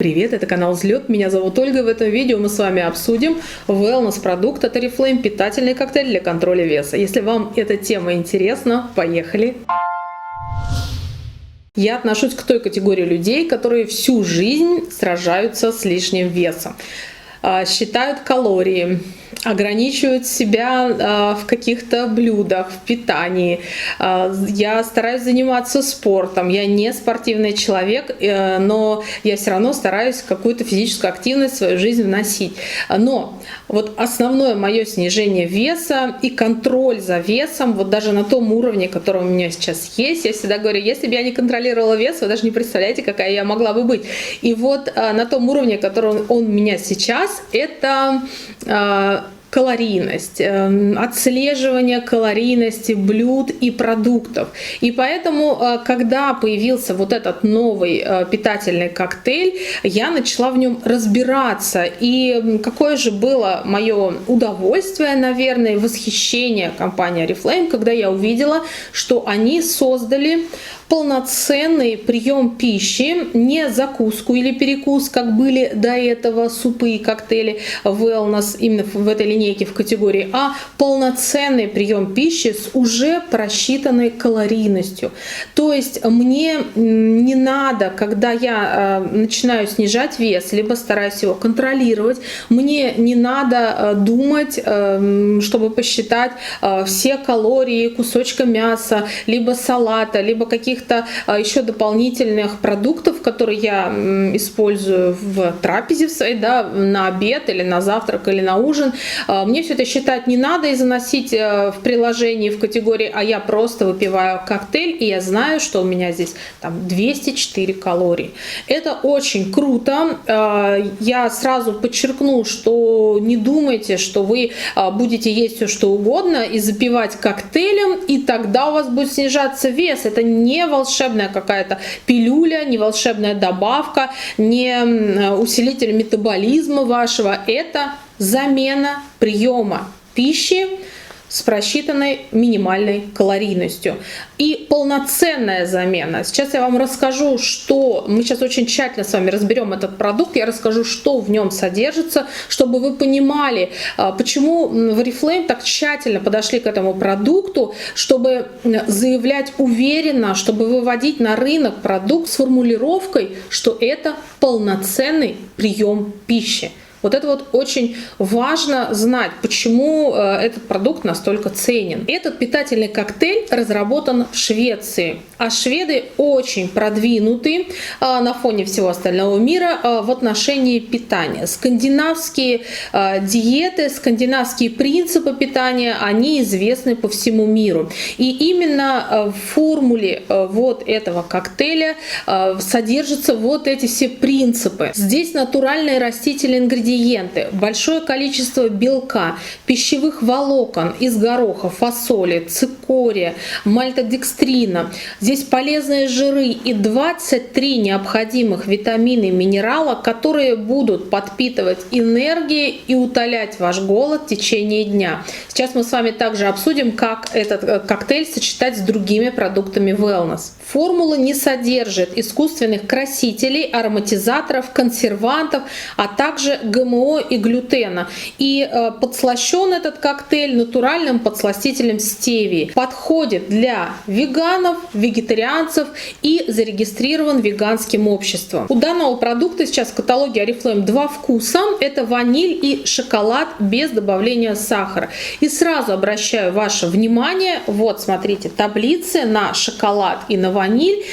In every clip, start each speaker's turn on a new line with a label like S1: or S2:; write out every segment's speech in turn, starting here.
S1: Привет, это канал Взлет, меня зовут Ольга. В этом видео мы с вами обсудим wellness-продукт от Oriflame, питательный коктейль для контроля веса. Если вам эта тема интересна, поехали! Я отношусь к той категории людей, которые всю жизнь сражаются с лишним весом. Считают калории, ограничивают себя в каких-то блюдах, в питании. Я стараюсь заниматься спортом. Я не спортивный человек, но я все равно стараюсь какую-то физическую активность в свою жизнь вносить. Но вот основное мое снижение веса и контроль за весом, вот даже на том уровне, который у меня сейчас есть, я всегда говорю, если бы я не контролировала вес, вы даже не представляете, какая я могла бы быть. И вот на том уровне, который он у меня сейчас, это калорийность, отслеживание калорийности блюд и продуктов. И поэтому, когда появился вот этот новый питательный коктейль, я начала в нем разбираться. И какое же было мое удовольствие, наверное, восхищение компании Oriflame, когда я увидела, что они создали полноценный прием пищи, не закуску или перекус, как были до этого супы и коктейли wellness именно в этой линейке в категории, а полноценный прием пищи с уже просчитанной калорийностью. То есть мне не надо, когда я начинаю снижать вес, либо стараюсь его контролировать, мне не надо думать, чтобы посчитать все калории кусочка мяса, либо салата, либо каких-то еще дополнительных продуктов, которые я использую в трапезе в своей, да, на обед или на завтрак или на ужин. Мне все это считать не надо и заносить в приложении в категории, а я просто выпиваю коктейль, и я знаю, что у меня здесь там 204 калории. Это очень круто. Я сразу подчеркну, что не думайте, что вы будете есть все что угодно и запивать коктейлем, и тогда у вас будет снижаться вес. Это не волшебная какая-то пилюля, не волшебная добавка, не усилитель метаболизма вашего. Это замена приема пищи с просчитанной минимальной калорийностью. И полноценная замена. Сейчас я вам расскажу, что мы сейчас очень тщательно с вами разберем этот продукт. Я расскажу, что в нем содержится, чтобы вы понимали, почему в Oriflame так тщательно подошли к этому продукту, чтобы заявлять уверенно, чтобы выводить на рынок продукт с формулировкой, что это полноценный прием пищи. Вот это вот очень важно знать, почему этот продукт настолько ценен. Этот питательный коктейль разработан в Швеции, а шведы очень продвинуты на фоне всего остального мира в отношении питания. Скандинавские диеты, скандинавские принципы питания, они известны по всему миру. И именно в формуле вот этого коктейля содержатся вот эти все принципы. Здесь натуральные растительные ингредиенты, большое количество белка, пищевых волокон из гороха, фасоли, цикория, мальтодекстрина. Здесь полезные жиры и 23 необходимых витамина и минерала, которые будут подпитывать энергией и утолять ваш голод в течение дня. Сейчас мы с вами также обсудим, как этот коктейль сочетать с другими продуктами wellness. Формула не содержит искусственных красителей, ароматизаторов, консервантов, а также ГМО и глютена. И подслащен этот коктейль натуральным подсластителем стевии. Подходит для веганов, вегетарианцев и зарегистрирован веганским обществом. У данного продукта сейчас в каталоге Oriflame два вкуса. Это ваниль и шоколад без добавления сахара. И сразу обращаю ваше внимание, вот смотрите, таблицы на шоколад и на ваниль.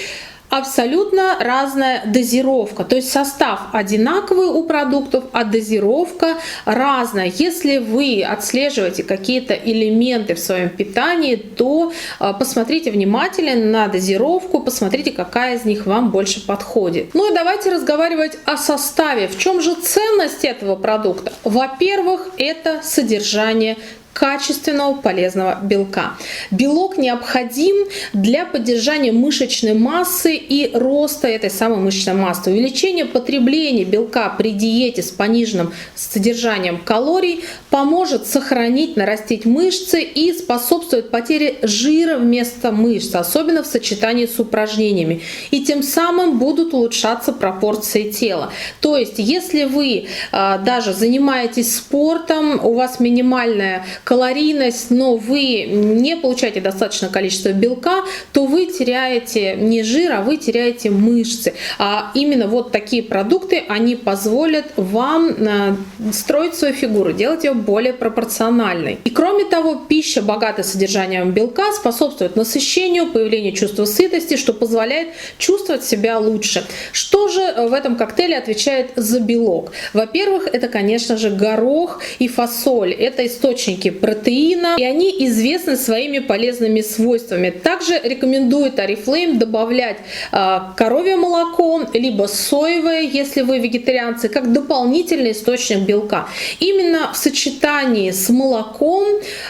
S1: Абсолютно разная дозировка, то есть состав одинаковый у продуктов, а дозировка разная. Если вы отслеживаете какие-то элементы в своем питании, то посмотрите внимательно на дозировку, посмотрите, какая из них вам больше подходит. Ну и давайте разговаривать о составе. В чем же ценность этого продукта? Во-первых, это содержание качественного полезного белка. Белок необходим для поддержания мышечной массы и роста этой самой мышечной массы. Увеличение потребления белка при диете с пониженным содержанием калорий поможет сохранить, нарастить мышцы и способствует потере жира вместо мышц, особенно в сочетании с упражнениями. И тем самым будут улучшаться пропорции тела. То есть, если вы даже занимаетесь спортом, у вас минимальная калорийность, но вы не получаете достаточное количество белка, то вы теряете не жир, а вы теряете мышцы. А именно вот такие продукты, они позволят вам строить свою фигуру, делать ее более пропорциональной. И кроме того, пища, богатая содержанием белка, способствует насыщению, появлению чувства сытости, что позволяет чувствовать себя лучше. Что же в этом коктейле отвечает за белок? Во-первых, это, конечно же, горох и фасоль. Это источники протеина, и они известны своими полезными свойствами. Также рекомендует Oriflame добавлять коровье молоко, либо соевое, если вы вегетарианцы, как дополнительный источник белка. Именно в сочетании с молоком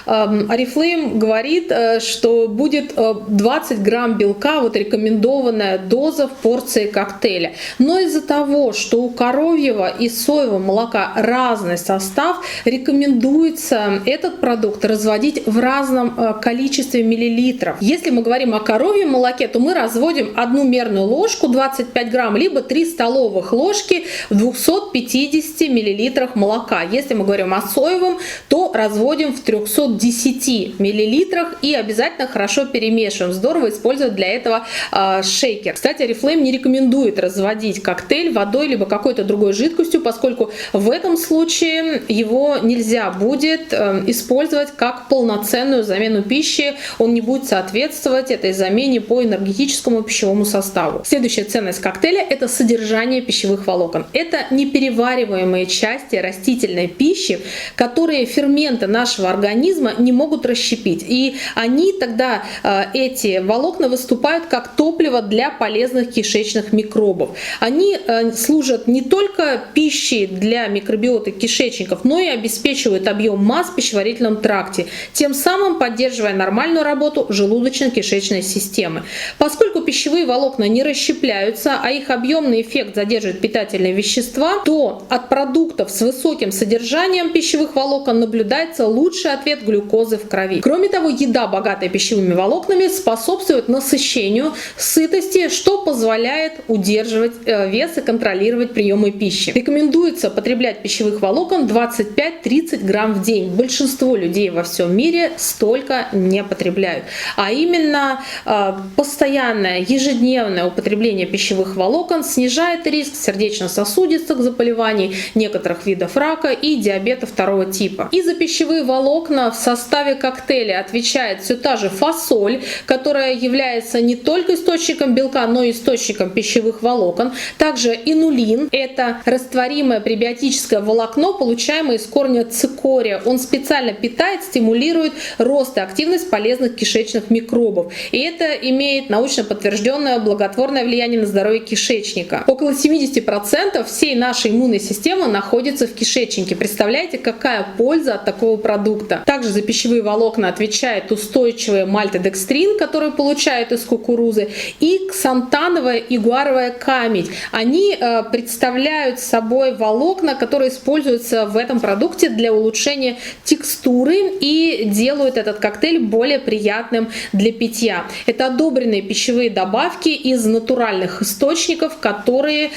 S1: Oriflame говорит, что будет 20 грамм белка, вот рекомендованная доза в порции коктейля. Но из-за того, что у коровьего и соевого молока разный состав, рекомендуется этот продукт разводить в разном количестве миллилитров. Если мы говорим о коровьем молоке, то мы разводим 1 мерную ложку 25 грамм, либо 3 столовых ложки в 250 миллилитрах молока. Если мы говорим о соевом, то разводим в 310 миллилитрах и обязательно хорошо перемешиваем. Здорово использовать для этого шейкер. Кстати, Oriflame не рекомендует разводить коктейль водой либо какой-то другой жидкостью, поскольку в этом случае его нельзя будет использовать как полноценную замену пищи. Он не будет соответствовать этой замене по энергетическому пищевому составу. Следующая ценность коктейля – это содержание пищевых волокон. Это неперевариваемые части растительной пищи, которые ферменты нашего организма не могут расщепить. И они тогда, эти волокна, выступают как топливо для полезных кишечных микробов. Они служат не только пищей для микробиоты кишечников, но и обеспечивают объем масс в пищеварительном тракте, тем самым поддерживая нормальную работу желудочно-кишечной системы. Поскольку пищевые волокна не расщепляются, а их объемный эффект задерживает питательные вещества, то от продуктов с высоким содержанием пищевых волокон наблюдается лучший ответ глюкозы в крови. Кроме того, еда, богатая пищевыми волокнами, способствует насыщению, сытости, что позволяет удерживать вес и контролировать приемы пищи. Рекомендуется потреблять пищевых волокон 25-30 грамм в день. Большинство людей во всем мире столько не потребляют. А именно постоянное ежедневное употребление пищевых волокон снижает риск сердечно-сосудистых заболеваний, некоторых видов рака и диабета 2 типа. И за пищевые волокна в составе коктейля отвечает все та же фасоль, которая является не только источником белка, но и источником пищевых волокон. Также инулин – это растворимое пребиотическое волокно, получаемое из корня цикория. Он специально питает, стимулирует рост и активность полезных кишечных микробов. И это имеет научно подтвержденное благотворное влияние на здоровье кишечника. Около 70% всей нашей иммунной системы находится в кишечнике. Представляете, какая польза от такого продукта? Также за пищевые волокна отвечает устойчивый мальтодекстрин, который получают из кукурузы, и ксантановая и гуаровая камедь. Они представляют собой волокна, которые используются в этом продукте для улучшения текстуры и делают этот коктейль более приятным для питья. Это одобренные пищевые добавки из натуральных источников, которые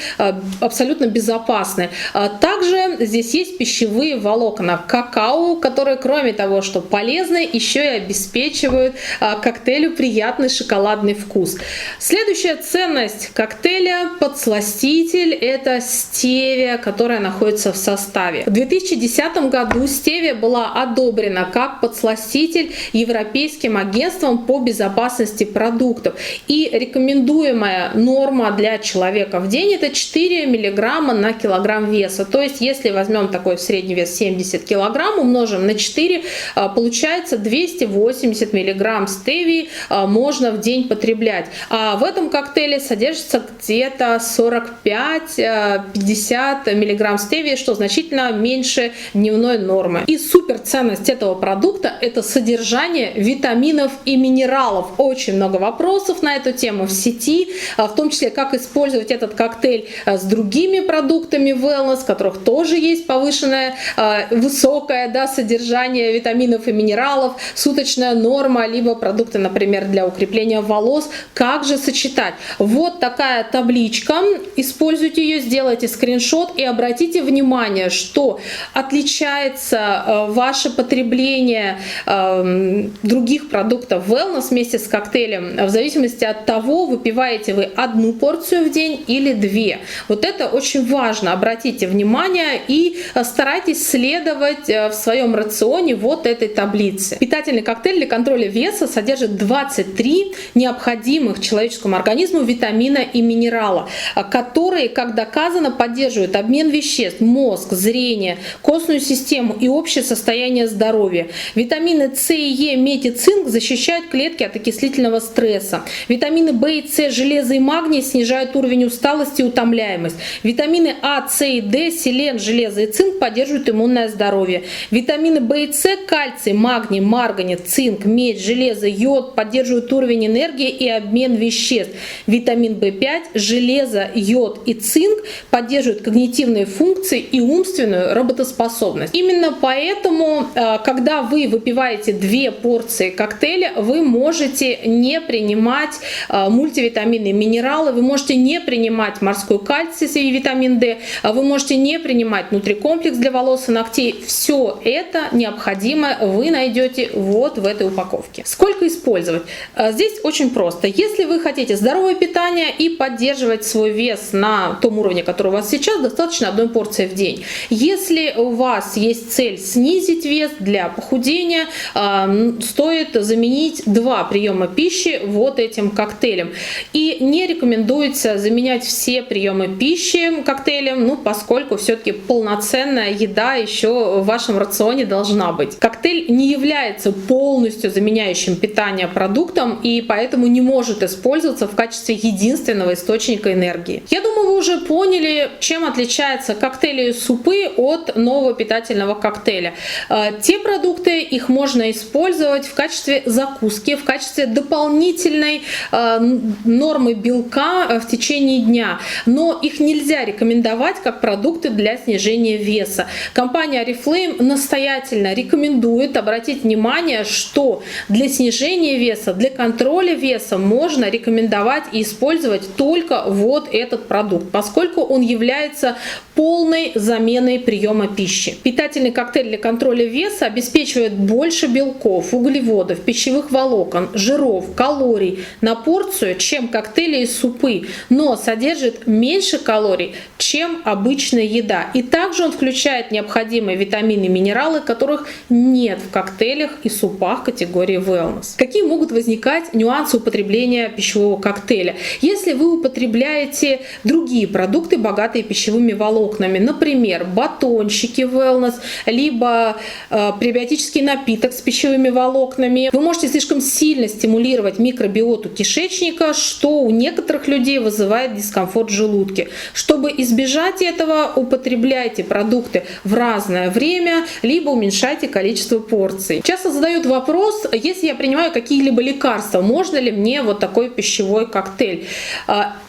S1: абсолютно безопасны. Также здесь есть пищевые волокна какао, которые, кроме того, что полезны, еще и обеспечивают коктейлю приятный шоколадный вкус. Следующая ценность коктейля – подсластитель. Это стевия, которая находится в составе. В 2010 году стевия была одобрена как подсластитель Европейским агентством по безопасности продуктов. И рекомендуемая норма для человека в день – это 4 мг на килограмм веса. То есть, если возьмем такой средний вес 70 кг, умножим на 4, получается 280 мг стевии можно в день потреблять. А в этом коктейле содержится где-то 45-50 мг стевии, что значительно меньше дневной нормы. И супер ценность ценность этого продукта – это содержание витаминов и минералов. Очень много вопросов на эту тему в сети, в том числе, как использовать этот коктейль с другими продуктами wellness, в которых тоже есть повышенное, высокое, да, содержание витаминов и минералов, суточная норма, либо продукты, например, для укрепления волос. Как же сочетать? Вот такая табличка. Используйте ее, сделайте скриншот и обратите внимание, что отличается ваше потребление других продуктов wellness вместе с коктейлем в зависимости от того, выпиваете вы одну порцию в день или две. Вот это очень важно. Обратите внимание и старайтесь следовать в своем рационе вот этой таблице. Питательный коктейль для контроля веса содержит 23 необходимых человеческому организму витамина и минерала, которые, как доказано, поддерживают обмен веществ, мозг, зрение, костную систему и общее состояние здоровья. Витамины С и Е, медь и цинк защищают клетки от окислительного стресса. Витамины В и С, железо и магний снижают уровень усталости и утомляемость. Витамины А, С и Д, селен, железо и цинк поддерживают иммунное здоровье. Витамины В и С, кальций, магний, марганец, цинк, медь, железо, йод поддерживают уровень энергии и обмен веществ. Витамин В5, железо, йод и цинк поддерживают когнитивные функции и умственную работоспособность. Именно поэтому, когда вы выпиваете 2 порции коктейля, вы можете не принимать мультивитамины и минералы, вы можете не принимать морской кальций и витамин D, вы можете не принимать нутрикомплекс для волос и ногтей. Все это необходимое вы найдете вот в этой упаковке. Сколько использовать? Здесь очень просто. Если вы хотите здоровое питание и поддерживать свой вес на том уровне, который у вас сейчас, достаточно 1 порции в день. Если у вас есть цель снизить вес для похудения, стоит заменить 2 приема пищи вот этим коктейлем. И не рекомендуется заменять все приемы пищи коктейлем, поскольку все-таки полноценная еда еще в вашем рационе должна быть. Коктейль не является полностью заменяющим питание продуктом и поэтому не может использоваться в качестве единственного источника энергии. Я думаю, вы уже поняли, чем отличаются коктейли и супы от нового питательного коктейля. Те продукты, их можно использовать в качестве закуски, в качестве дополнительной нормы белка в течение дня, но их нельзя рекомендовать как продукты для снижения веса. Компания Oriflame настоятельно рекомендует обратить внимание, что для снижения веса, для контроля веса можно рекомендовать и использовать только вот этот продукт, поскольку он является полной заменой приема пищи. Питательный коктейль для контроля веса обеспечивает больше белков, углеводов, пищевых волокон, жиров, калорий на порцию, чем коктейли и супы, но содержит меньше калорий, чем обычная еда. И также он включает необходимые витамины и минералы, которых нет в коктейлях и супах категории wellness. Какие могут возникать нюансы употребления пищевого коктейля? Если вы употребляете другие продукты, богатые пищевыми волокнами, например, батончики wellness, либо пребиотический напиток с пищевыми волокнами, вы можете слишком сильно стимулировать микробиоту кишечника, что у некоторых людей вызывает дискомфорт в желудке. Чтобы избежать этого, употребляйте продукты в разное время, либо уменьшайте количество порций. Часто задают вопрос, если я принимаю какие-либо лекарства, можно ли мне вот такой пищевой коктейль?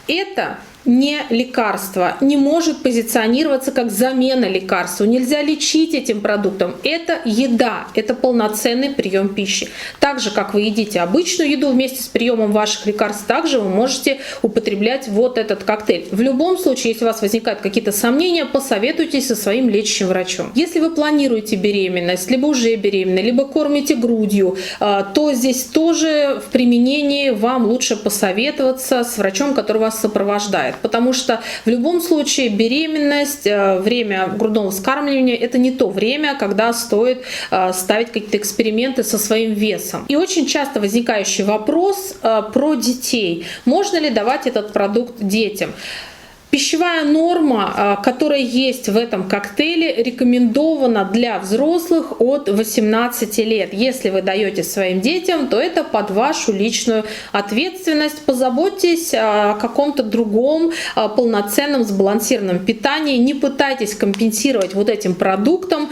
S1: Это не лекарство, не может позиционироваться как замена лекарству. Нельзя лечить этим продуктом. Это еда, это полноценный прием пищи. Так же, как вы едите обычную еду вместе с приемом ваших лекарств, также вы можете употреблять вот этот коктейль. В любом случае, если у вас возникают какие-то сомнения, посоветуйтесь со своим лечащим врачом. Если вы планируете беременность, либо уже беременны, либо кормите грудью, то здесь тоже в применении вам лучше посоветоваться с врачом, который вас сопровождает. Потому что в любом случае беременность, время грудного вскармливания — это не то время, когда стоит ставить какие-то эксперименты со своим весом. И очень часто возникающий вопрос про детей. Можно ли давать этот продукт детям? Пищевая норма, которая есть в этом коктейле, рекомендована для взрослых от 18 лет. Если вы даете своим детям, то это под вашу личную ответственность. Позаботьтесь о каком-то другом полноценном сбалансированном питании. Не пытайтесь компенсировать вот этим продуктом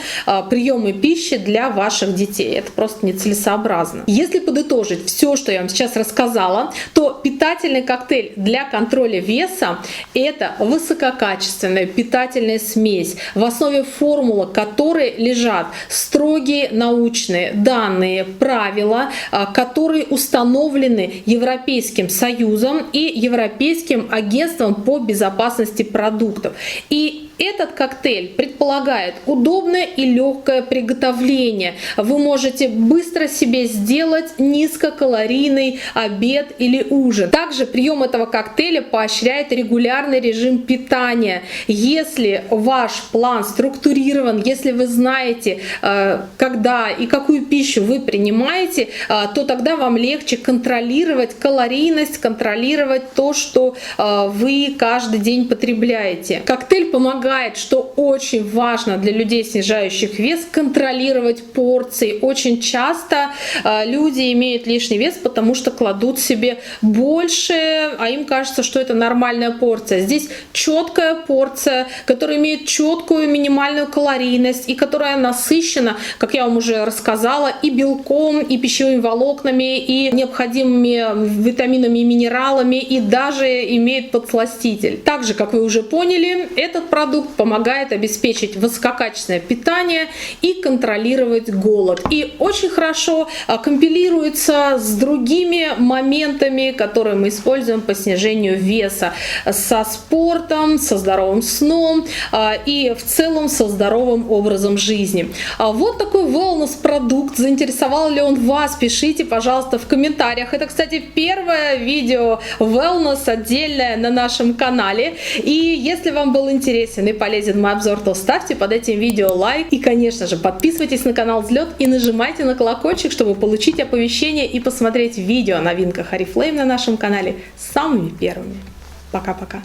S1: приемы пищи для ваших детей. Это просто нецелесообразно. Если подытожить все, что я вам сейчас рассказала, то питательный коктейль для контроля веса — это высококачественная питательная смесь, в основе формулы которой лежат строгие научные данные, правила, которые установлены Европейским Союзом и Европейским агентством по безопасности продуктов. И этот коктейль предполагает удобное и легкое приготовление. Вы можете быстро себе сделать низкокалорийный обед или ужин. Также прием этого коктейля поощряет регулярный режим питания. Если ваш план структурирован, если вы знаете, когда и какую пищу вы принимаете, то тогда вам легче контролировать калорийность, контролировать то, что вы каждый день потребляете. Коктейль помогает, что очень важно для людей, снижающих вес, контролировать порции. Очень часто люди имеют лишний вес, потому что кладут себе больше, а им кажется, что это нормальная порция. Здесь четкая порция, которая имеет четкую минимальную калорийность и которая насыщена, как я вам уже рассказала, и белком, и пищевыми волокнами, и необходимыми витаминами и минералами, и даже имеет подсластитель. Также, как вы уже поняли, этот продукт помогает обеспечить высококачественное питание и контролировать голод. И очень хорошо компилируется с другими моментами, которые мы используем по снижению веса. Со спортом, со здоровым сном и в целом со здоровым образом жизни. Вот такой wellness-продукт. Заинтересовал ли он вас? Пишите, пожалуйста, в комментариях. Это, кстати, первое видео wellness отдельное на нашем канале. И если вам был интересен и полезен мой обзор, то ставьте под этим видео лайк. И, конечно же, подписывайтесь на канал Взлет и нажимайте на колокольчик, чтобы получить оповещения и посмотреть видео о новинках Oriflame на нашем канале самыми первыми. Пока-пока.